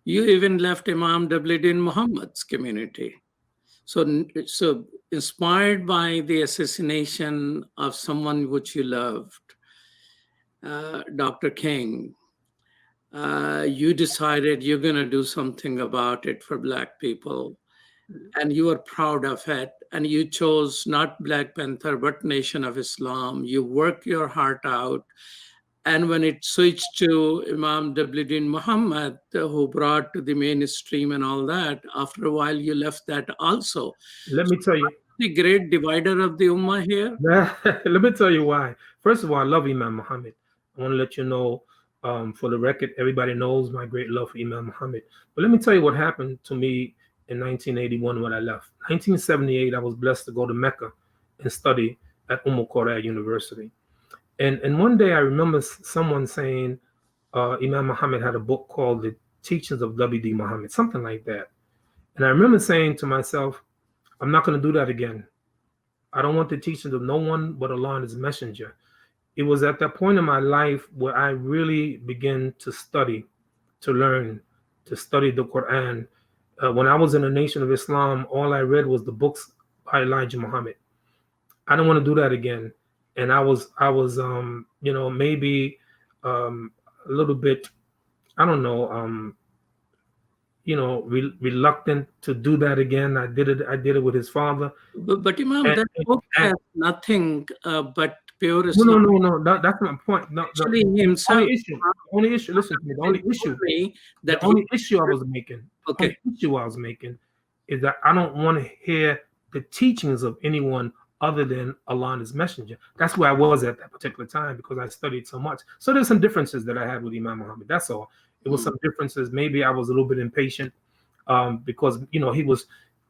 you even left Imam W.D. Muhammad's community. So inspired by the assassination of someone which you loved, Dr. King, you decided you're going to do something about it for Black people. And you were proud of it. And you chose not Black Panther, but Nation of Islam. You worked your heart out. And when it switched to Imam W.D. Muhammad, who brought to the mainstream and all that, after a while you left that also.
Let me tell you.
The great divider of the Ummah here?
Let me tell you why. First of all, I love Imam Muhammad. I want to let you know, for the record, everybody knows my great love for Imam Muhammad. But let me tell you what happened to me in 1981 when I left. 1978, I was blessed to go to Mecca and study at Qura University. And one day I remember someone saying Imam Muhammad had a book called The Teachings of W.D. Muhammad, something like that. And I remember saying to myself, I'm not going to do that again. I don't want the teachings of no one but Allah and His Messenger. It was at that point in my life where I really began to study, to learn, to study the Quran. When I was in the Nation of Islam, all I read was the books by Elijah Muhammad. I don't want to do that again. And I was, maybe a little bit, I don't know, reluctant to do that again. I did it with his father.
But Imam, that book has nothing but pure
Islam.
No.
That's my point. No,
actually, himself.
Only issue. Listen to me. The only issue I was making.
Okay.
The issue I was making is that I don't want to hear the teachings of anyone other than Allah and His Messenger. That's where I was at that particular time because I studied so much. So there's some differences that I had with Imam Muhammad. That's all. It was some differences. Maybe I was a little bit impatient because he was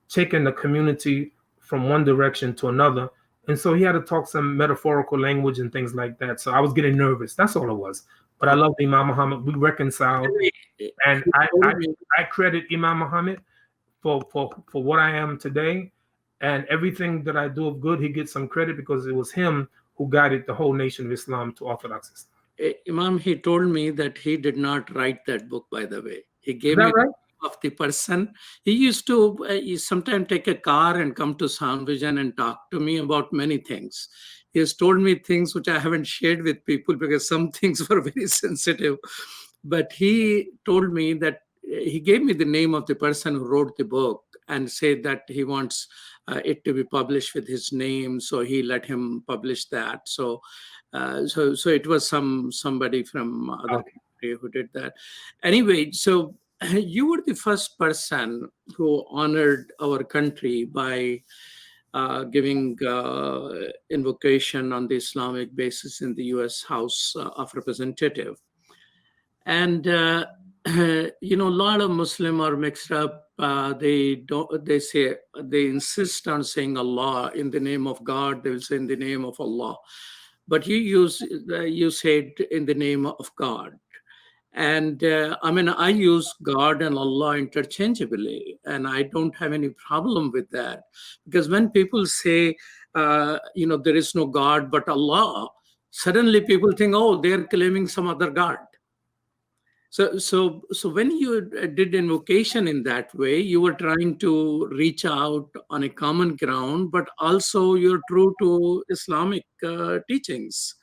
taking the community from one direction to another, and so he had to talk some metaphorical language and things like that. So I was getting nervous. That's all it was. But I love Imam Muhammad. We reconciled, and I credit Imam Muhammad for what I am today, and everything that I do of good. He gets some credit because it was him who guided the whole Nation of Islam to Orthodox Islam.
Imam, he told me that he did not write that book, by the way. He gave me
right?
the name of the person. He used to sometimes take a car and come to Sound Vision and talk to me about many things. He has told me things which I haven't shared with people because some things were very sensitive. But he told me that he gave me the name of the person who wrote the book and said that he wants it to be published with his name. So he let him publish that. So it was somebody from other country who did that. Anyway, so you were the first person who honored our country by giving invocation on the Islamic basis in the U.S. House of Representatives. And a lot of Muslims are mixed up. They insist on saying Allah in the name of God. They will say in the name of Allah. But you said in the name of God. And I use God and Allah interchangeably, and I don't have any problem with that. Because when people say, there is no God but Allah, suddenly people think, oh, they're claiming some other God. So when you did invocation in that way, you were trying to reach out on a common ground, but also you're true to Islamic teachings.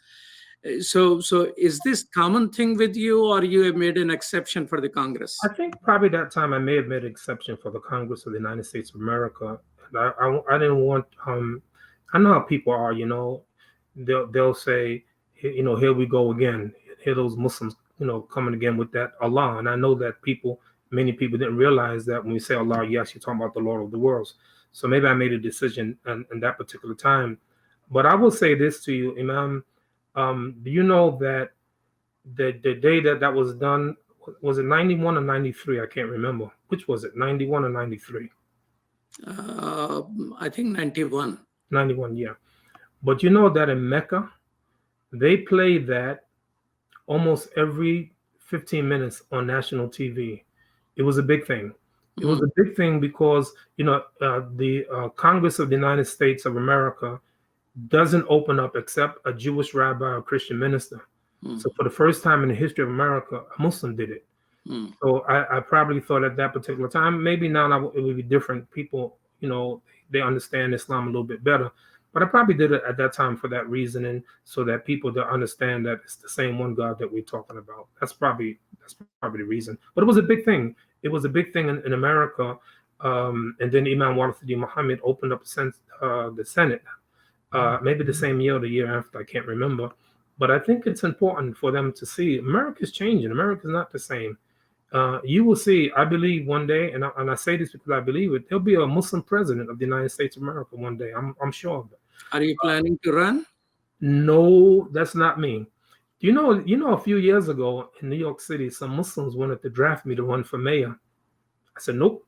So is this common thing with you, or you have made an exception for the Congress?
I think probably that time I may have made an exception for the Congress of the United States of America. I didn't want. I know how people are. They'll say, here we go again. Here those Muslims, coming again with that Allah. And I know that many people didn't realize that when we say Allah, yes, you're talking about the Lord of the worlds. So maybe I made a decision in that particular time. But I will say this to you, Imam. Do you know that the day that was done, was it 91 or 93? I can't remember. Which was it, 91 or 93?
I think 91.
91, yeah. But you know that in Mecca, they play that almost every 15 minutes on national TV. It was a big thing. It was a big thing because, the Congress of the United States of America doesn't open up except a Jewish rabbi or Christian minister. So for the first time in the history of America, a Muslim did it. So I probably thought at that particular time, maybe now it would be different. People, they understand Islam a little bit better. But I probably did it at that time for that reason, and so that people to understand that it's the same one God that we're talking about. That's probably the reason. But it was a big thing. It was a big thing in America. And then Imam Siraj Muhammad opened up the Senate, maybe the same year or the year after, I can't remember. But I think it's important for them to see America's changing. America's not the same. You will see, I believe one day, and I say this because I believe it, there'll be a Muslim president of the United States of America one day. I'm sure of it.
Are you planning to run?
No, that's not me. You know, a few years ago in New York City, some Muslims wanted to draft me to run for mayor. I said, nope,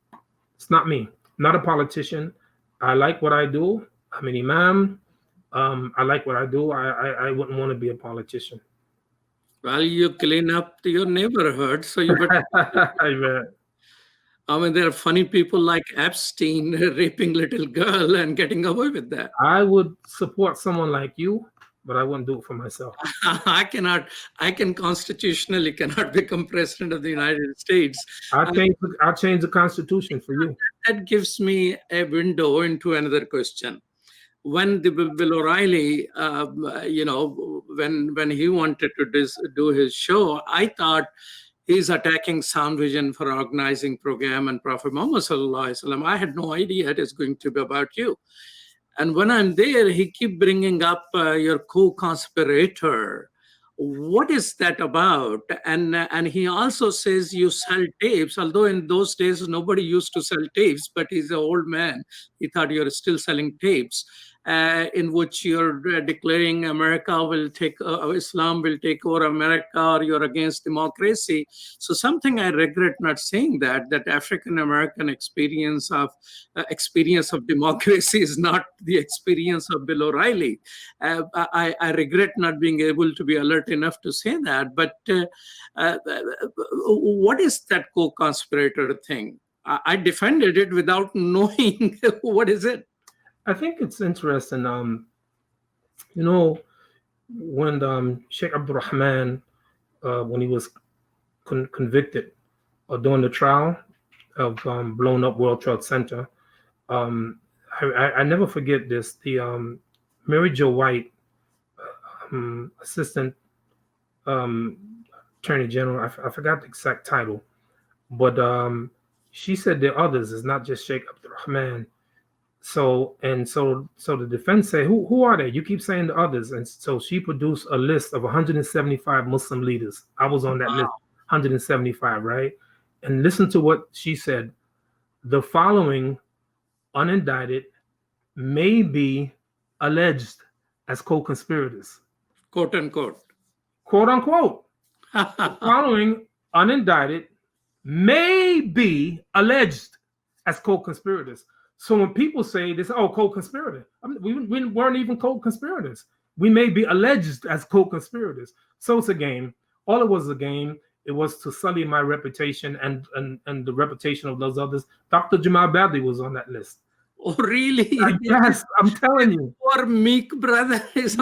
it's not me. I'm not a politician. I like what I do. I'm an imam. I like what I do. I wouldn't want to be a politician.
Well, you clean up your neighborhood, so you better. I mean, there are funny people like Epstein raping little girl and getting away with that.
I would support someone like you, but I wouldn't do it for myself.
I can constitutionally cannot become president of the United States.
I'll change the Constitution for you.
That gives me a window into another question. When the Bill O'Reilly, when he wanted to do his show, I thought he's attacking Sound Vision for organizing program and Prophet Muhammad Sallallahu Alaihi Wasallam. I had no idea it is going to be about you. And when I'm there, he keep bringing up your co-conspirator. What is that about? And he also says you sell tapes, although in those days nobody used to sell tapes, but he's an old man. He thought you're still selling tapes. In which you're declaring America will take, Islam will take over America, or you're against democracy. So something I regret not saying that African-American experience of democracy is not the experience of Bill O'Reilly. I regret not being able to be alert enough to say that. But what is that co-conspirator thing? I defended it without knowing what is it.
I think it's interesting. When Sheikh Abdul Rahman, when he was convicted during the trial of blown up World Trade Center, I never forget this. The Mary Jo White, Assistant Attorney General, I forgot the exact title, but she said the others is not just Sheikh Abdul Rahman. So the defense say, who are they? You keep saying the others. And so she produced a list of 175 Muslim leaders. I was on that list, 175, right? And listen to what she said. The following unindicted may be alleged as co-conspirators.
Quote unquote.
Quote unquote. The following unindicted may be alleged as co-conspirators. So when people say this, co-conspirator, we weren't even co-conspirators. We may be alleged as co-conspirators. So it's a game. All it was a game. It was to sully my reputation and the reputation of those others. Dr. Jamal Badley was on that list.
Oh, really?
Yes, I'm telling you.
Or meek brother.
Yes,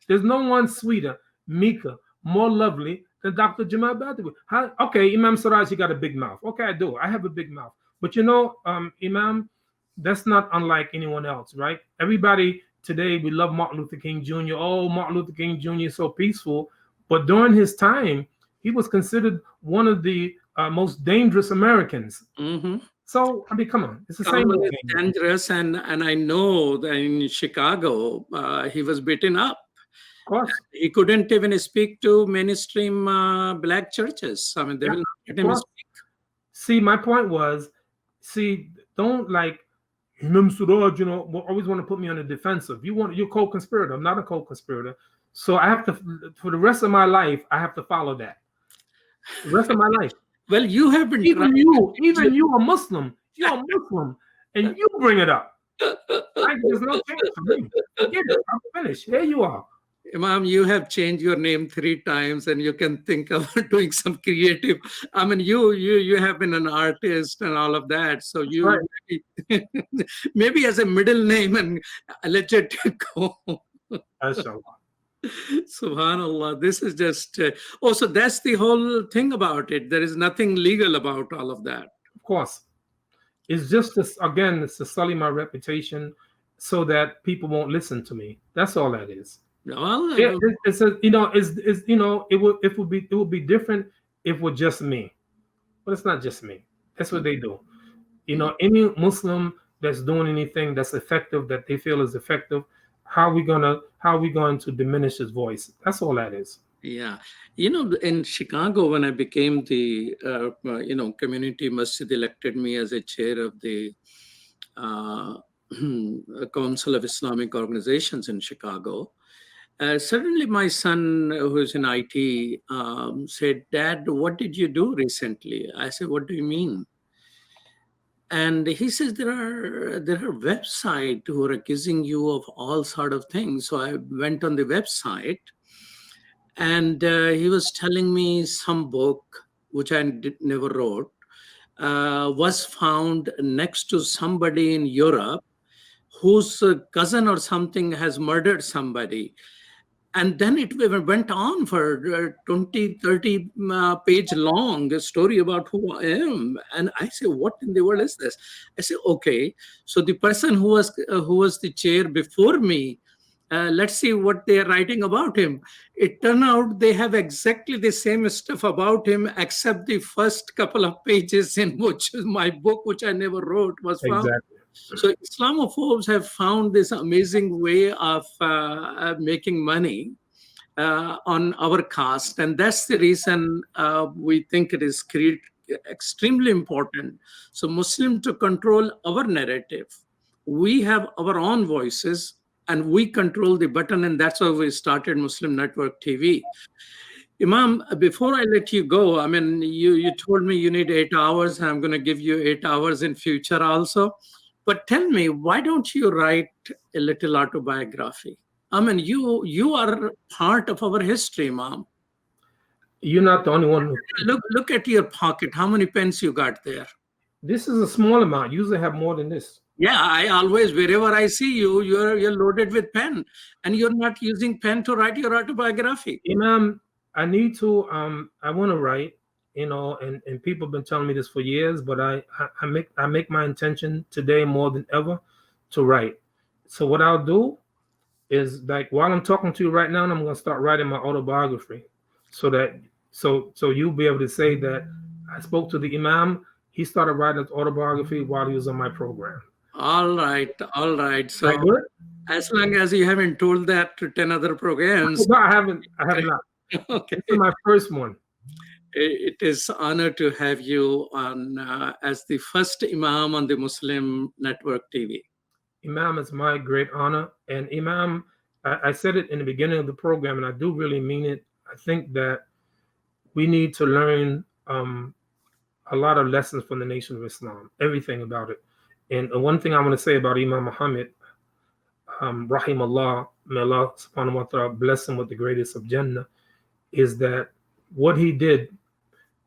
there's no one sweeter, meeker, more lovely than Dr. Jamal Badley. Okay, Imam Siraj, he got a big mouth. Okay, I do. I have a big mouth. But Imam, that's not unlike anyone else, right? Everybody today, we love Martin Luther King Jr. Oh, Martin Luther King Jr. is so peaceful. But during his time, he was considered one of the most dangerous Americans.
Mm-hmm.
So, come on. It's the same thing.
Dangerous, and I know that in Chicago, he was beaten up.
Of course.
He couldn't even speak to mainstream black churches. I mean, they will not let him speak.
See, my point was, don't Imam Siraj, always want to put me on the defensive. You're co-conspirator. I'm not a co-conspirator. So I have to, for the rest of my life, I have to follow that. The rest of my life.
Well, you have been
even you are Muslim. You're a Muslim, and you bring it up. There's no chance for me. Forget it. I'm finished. Here you are.
Imam, you have changed your name 3 times, and you can think of doing some creative. I mean, you have been an artist and all of that. So you maybe as a middle name and let it go. Subhanallah. This is just so that's the whole thing about it. There is nothing legal about all of that.
Of course, it's just it's to sully my reputation so that people won't listen to me. That's all that is.
Well,
it would be different if it were just me, but it's not just me. That's what they do. Any Muslim that's doing anything that's effective, that they feel is effective, how are we going to diminish his voice? That's all that is.
Yeah. In Chicago, when I became the, community masjid elected me as a chair of the uh, Council of Islamic Organizations in Chicago, suddenly my son, who is in IT, said, "Dad, what did you do recently?" I said, "What do you mean?" And he says, there are websites who are accusing you of all sort of things. So I went on the website, and he was telling me some book which I never wrote was found next to somebody in Europe whose cousin or something has murdered somebody. And then it went on for 20, 30 page long, a story about who I am. And I say, what in the world is this? I say, okay, so the person who was the chair before me, let's see what they are writing about him. It turned out they have exactly the same stuff about him, except the first couple of pages in which my book, which I never wrote, was found.
Exactly.
So Islamophobes have found this amazing way of making money on our caste, and that's the reason we think it is extremely important. So Muslim to control our narrative. We have our own voices, and we control the button, and that's why we started Muslim Network TV. Imam, before I let you go, I mean, you told me you need 8 hours, and I'm going to give you 8 hours in future also. But tell me, why don't you write a little autobiography? I mean, you are part of our history, Imam.
You're not the only one.
Look at your pocket. How many pens you got there?
This is a small amount. You usually have more than this.
Yeah, I always, wherever I see you, you're loaded with pen, and you're not using pen to write your autobiography.
Imam, I need to. I want to write. And people have been telling me this for years, but I make my intention today more than ever to write. So what I'll do is, like, while I'm talking to you right now, I'm going to start writing my autobiography, so you'll be able to say that I spoke to the Imam. He started writing his autobiography while he was on my program.
All right. So
Right, good?
as long as you haven't told that to 10 other programs.
No, I haven't. I have not.
Okay.
This is my first one.
It is an honor to have you on as the first Imam on the Muslim Network TV.
Imam, it's my great honor. And Imam, I said it in the beginning of the program, and I do really mean it. I think that we need to learn a lot of lessons from the Nation of Islam, everything about it. And one thing I want to say about Imam Muhammad, Rahimullah, may Allah subhanahu wa ta'ala bless him with the greatest of Jannah, is that what he did,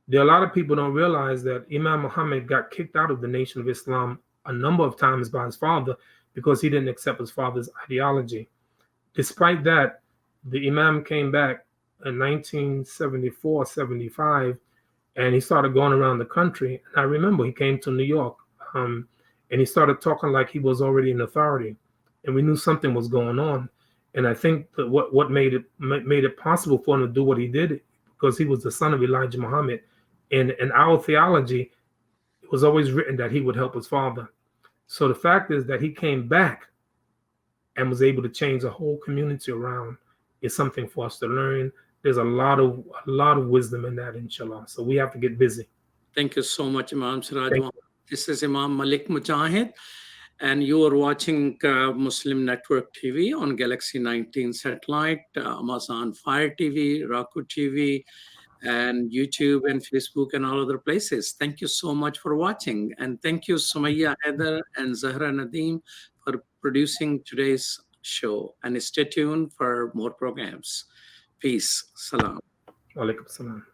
there are a lot of people don't realize that Imam Muhammad got kicked out of the Nation of Islam a number of times by his father because he didn't accept his father's ideology. Despite that, the Imam came back in 1974, 75, and he started going around the country. And I remember he came to New York, and he started talking like he was already in authority, and we knew something was going on. And I think that what made it possible for him to do what he did, because he was the son of Elijah Muhammad. And in our theology, it was always written that he would help his father. So the fact is that he came back and was able to change the whole community around is something for us to learn. There's a lot of wisdom in that, inshallah. So we have to get busy.
Thank you so much, Imam Siraj Wahhaj. This is Imam Malik Mujahid, and you are watching Muslim Network TV on Galaxy 19 satellite, Amazon Fire TV, Roku TV, and YouTube and Facebook and all other places. Thank you so much for watching. And thank you, Sumaya Haider and Zahra Nadeem, for producing today's show. And stay tuned for more programs. Peace. Salam.
Walaikum salam.